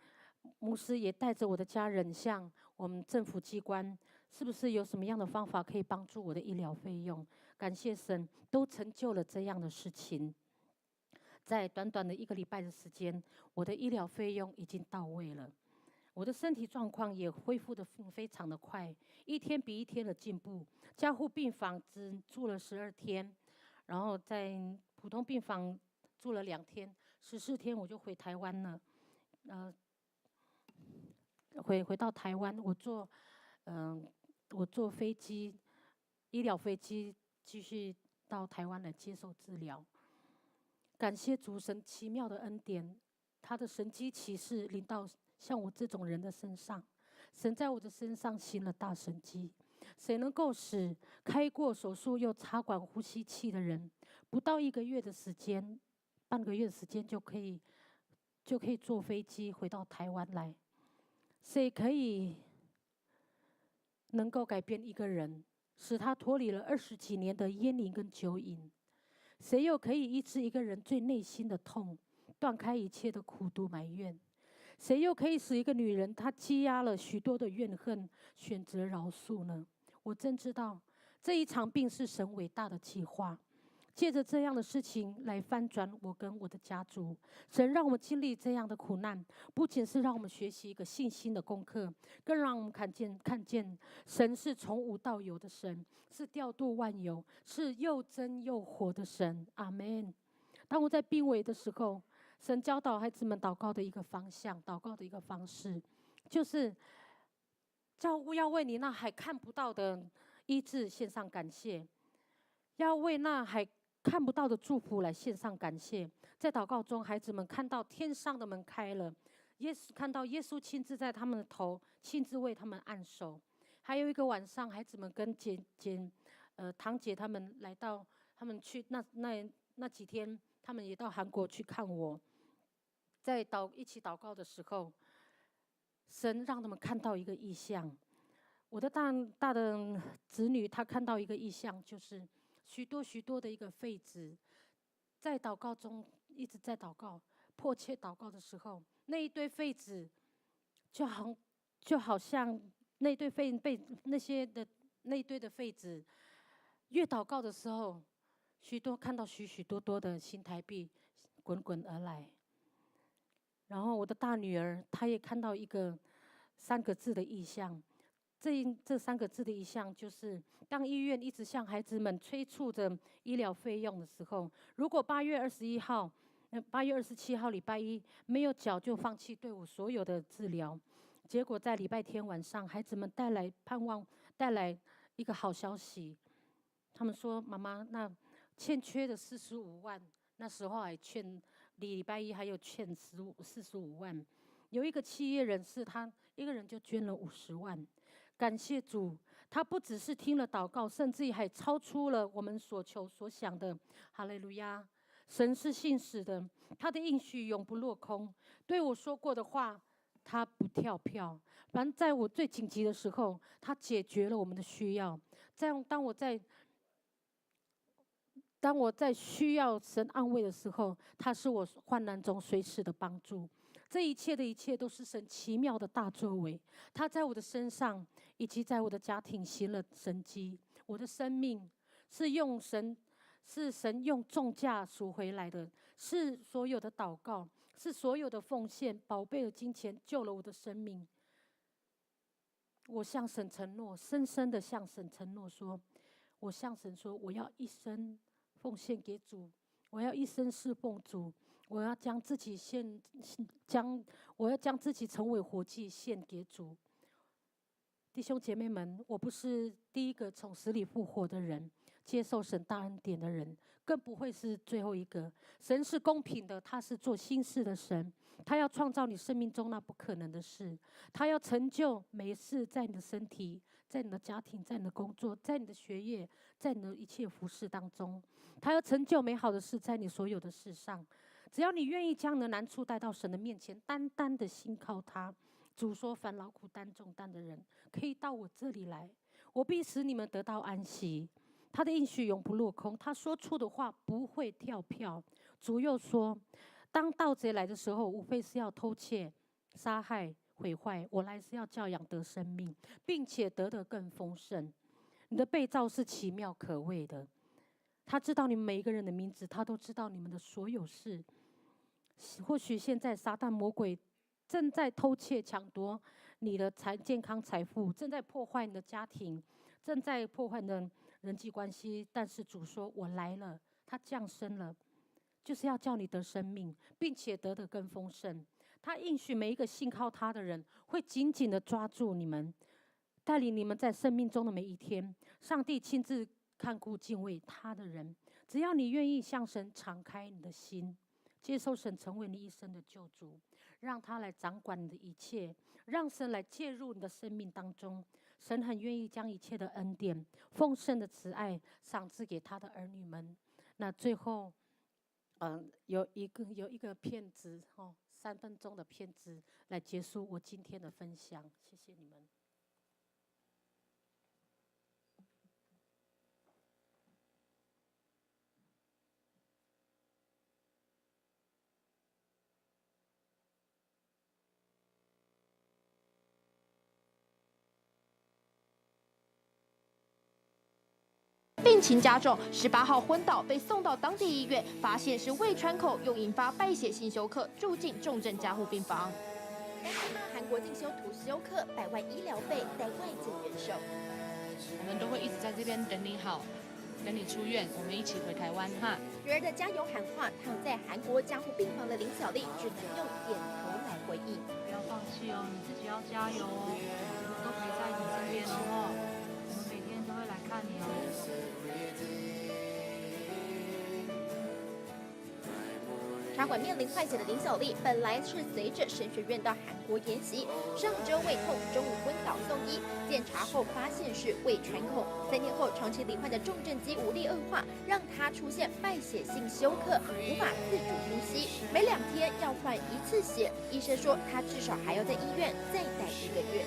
牧师也带着我的家人向我们政府机关，是不是有什么样的方法可以帮助我的医疗费用？感谢神，都成就了这样的事情。在短短的1个礼拜的时间，我的医疗费用已经到位了，我的身体状况也恢复得非常的快，一天比一天的进步。加护病房只住了12天，然后在普通病房住了2天，14天我就回台湾了。回到台湾，我坐飞机，医疗飞机继续到台湾来接受治疗。感谢主神奇妙的恩典，他的神迹奇事临到像我这种人的身上，神在我的身上行了大神迹。谁能够使开过手术又插管呼吸器的人，不到1个月的时间，半个月的时间就可以坐飞机回到台湾来？谁可以能够改变一个人，使他脱离了20几年的烟瘾跟酒瘾？谁又可以医治一个人最内心的痛，断开一切的苦毒埋怨？谁又可以使一个女人她积压了许多的怨恨，选择饶恕呢？我真知道这一场病是神伟大的计划，借着这样的事情来翻转我跟我的家族。神让我们经历这样的苦难，不仅是让我们学习一个信心的功课，更让我们看见神是从无到有的神，是调度万有，是又真又活的神。阿们。当我在病危的时候，神教导孩子们祷告的一个方向，祷告的一个方式，就是要为你那还看不到的医治献上感谢，要为那还看不到的祝福来献上感谢。在祷告中，孩子们看到天上的门开了，看到耶稣亲自在他们的头，亲自为他们按手。还有一个晚上，孩子们跟堂姐他们来到，他们去那几天，他们也到韩国去看我。在一起祷告的时候，神让他们看到一个异象。我的大的子女他看到一个异象，就是许多的一个痱子。在祷告中一直在祷告，迫切祷告的时候，那一堆痱子就好像那一堆的痱子，越祷告的时候，看到许多的新台币滚滚而来。然后我的大女儿她也看到一个3个字的意象，这3个字的意象就是，当医院一直向孩子们催促着医疗费用的时候，如果8月27号礼拜一没有缴，就放弃对我所有的治疗。结果在礼拜天晚上，孩子们带来一个好消息，他们说：“妈妈，那欠缺的45万，那时候还欠礼拜一还有欠45万。有一个企业人士，他一个人就捐了50万。感谢主，他不只是听了祷告，甚至还超出了我们所求所想的。哈利路亚！神是信实的，他的应许永不落空。对我说过的话，他不跳票。反正在我最紧急的时候，他解决了我们的需要。当我在需要神安慰的时候，他是我患难中随时的帮助。这一切的一切都是神奇妙的大作为，他在我的身上以及在我的家庭行了神迹。我的生命是神用重价赎回来的，是所有的祷告，是所有的奉献，宝贝的金钱救了我的生命。我向神承诺，深深的向神承诺说，我向神说，我要一生奉献给主，我要一生侍奉主，我要将自己成为活祭献给主。弟兄姐妹们，我不是第一个从死里复活的人，接受神大恩典的人，更不会是最后一个。神是公平的，他是做新事的神，他要创造你生命中那不可能的事，他要成就每一事，在你的身体，在你的家庭，在你的工作，在你的学业，在你的一切服事当中，他要成就美好的事在你所有的事上。只要你愿意将你的难处带到神的面前，单单的信靠他。主说，凡劳苦担重担的人，可以到我这里来，我必使你们得到安息。他的应许永不落空，他说出的话不会跳票。主又说，当盗贼来的时候，无非是要偷窃、杀害、毁坏，我来是要教养得生命，并且得的更丰盛。你的被造是奇妙可畏的，他知道你们每一个人的名字，他都知道你们的所有事。或许现在撒旦魔鬼正在偷窃抢夺你的健康财富，正在破坏你的家庭，正在破坏你的人际关系。但是主说，我来了，他降生了，就是要叫你得生命，并且得的更丰盛。他应许每一个信靠他的人，会紧紧的抓住你们，带领你们在生命中的每一天。上帝亲自看顾敬畏他的人，只要你愿意向神敞开你的心，接受神成为你一生的救主，让他来掌管你的一切，让神来介入你的生命当中。神很愿意将一切的恩典、丰盛的慈爱赏赐给他的儿女们。那最后，有一个片子3分钟的片子来结束我今天的分享，谢谢你们。病情加重，18号昏倒，被送到当地医院，发现是胃穿孔，又引发败血性休克，住进重症加护病房。担心吗？韩国进修图休克，100万医疗费待外界援手。我们都会一直在这边等你好，等你出院，我们一起回台湾哈。女儿的加油喊话，躺在韩国加护病房的林小丽只能用点头来回应。不要放弃哦，你自己要加油哦，我们都陪在你身边哦，我们每天都会来看你哦。插管面临坏血的林小丽，本来是随着神学院到韩国研习，上周胃痛，中午昏倒送医，检查后发现是胃穿孔，3天后长期罹患的重症肌无力恶化，让她出现败血性休克，无法自主呼吸，每2天要换1次血。医生说她至少还要在医院再待1个月。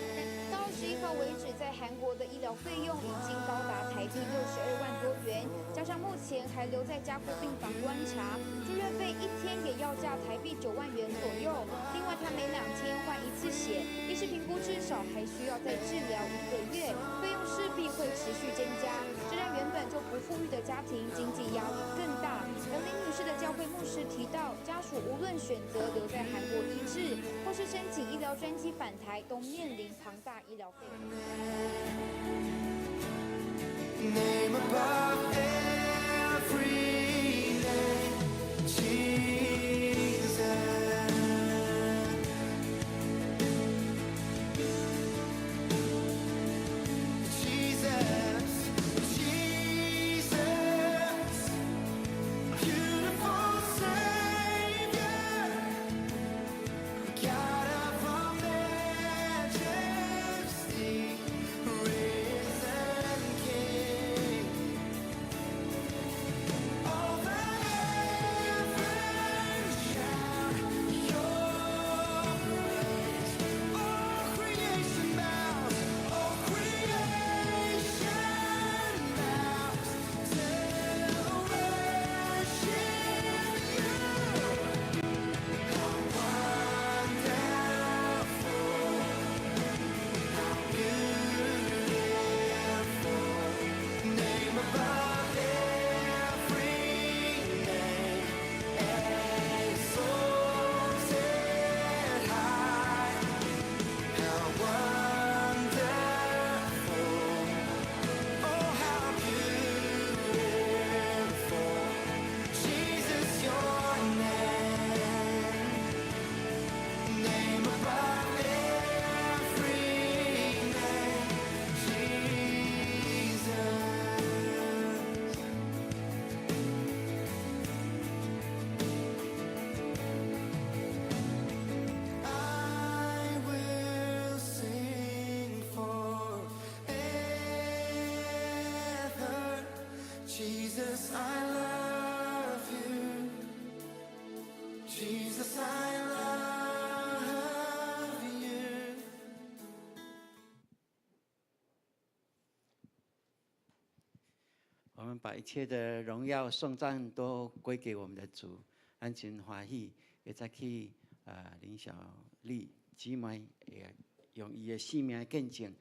到21号为止，在韩国的医疗费用已经高达台币62万多元，加上目前还留在加护病房观察，住院费1天也要价台币9万元左右。另外，他每2天换1次血，医师评估至少还需要再治疗1个月，费用势必会持续增加，这让原本就不富裕的家庭经济压力更大。而林女士的教会牧师提到，家属无论选择留在韩国医治，或是申请医疗专机返台，都面临庞大医疗费用。Name above every name, Jesus. Jesus, Jesus, beautiful Savior, God of all majesty, risen King. Over heaven shout your praise. All creation bows, all creation bows to worship you. How wonderful 把一切的荣耀、颂赞都归给我们的主，咱真欢喜，会再去林小丽姊妹也用伊的生命见证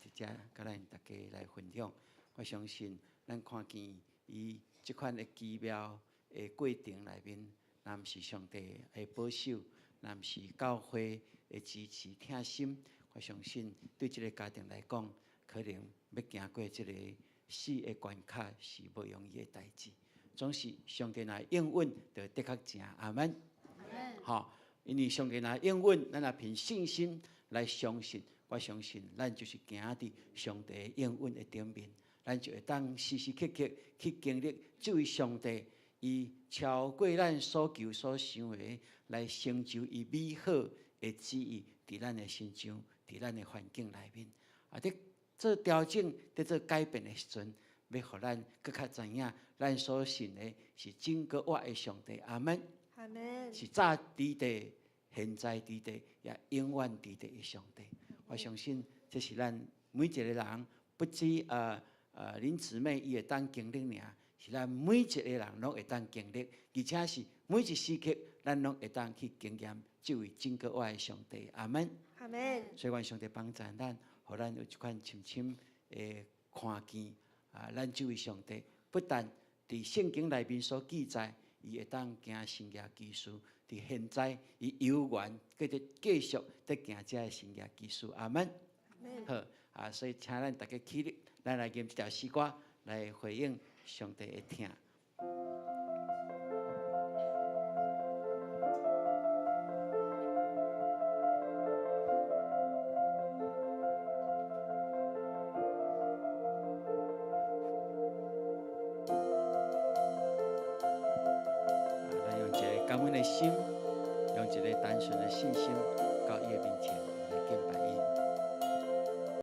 直接甲咱大家来分享。我相信咱看见伊即款的奇妙的过程内面，若毋是上帝的保守，若毋是教会的支持疼心，我相信对即个家庭来讲，可能要行过即个死的关卡是无容易的代志。总是上帝若应允，就的确成。阿门。好，因为上帝若应允，咱也凭信心来相信。我相信咱就是行伫上帝的应允的顶面，咱就会当时时刻刻去经历这位上帝，伊超过咱所求所想的，来成就伊美好的旨意，伫咱的心上，伫咱的环境内面。伫做调整、伫做改变的时阵，要互咱更较知影，咱所信的是真个活的上帝。阿门。阿门。是早伫地、现在伫地，也永远伫地的上帝。我相信这是咱每一个人，不止恁姊妹伊会当经历尔，是咱每一个人拢会当经历，而且是每一时刻咱拢会当去经验这位真个活的上帝。阿门。阿门。所以愿上帝帮助咱，互咱有一款深深的看见咱这位上帝不但伫圣经内面所记载，伊会当行神业奇事，伫现在伊有缘继续在行这个神业奇事。阿门。好所以请咱大家起立，咱来念这条诗歌来回应上帝的听。咱用一个感恩的心，用一个单纯的信心，到伊的面前来敬拜。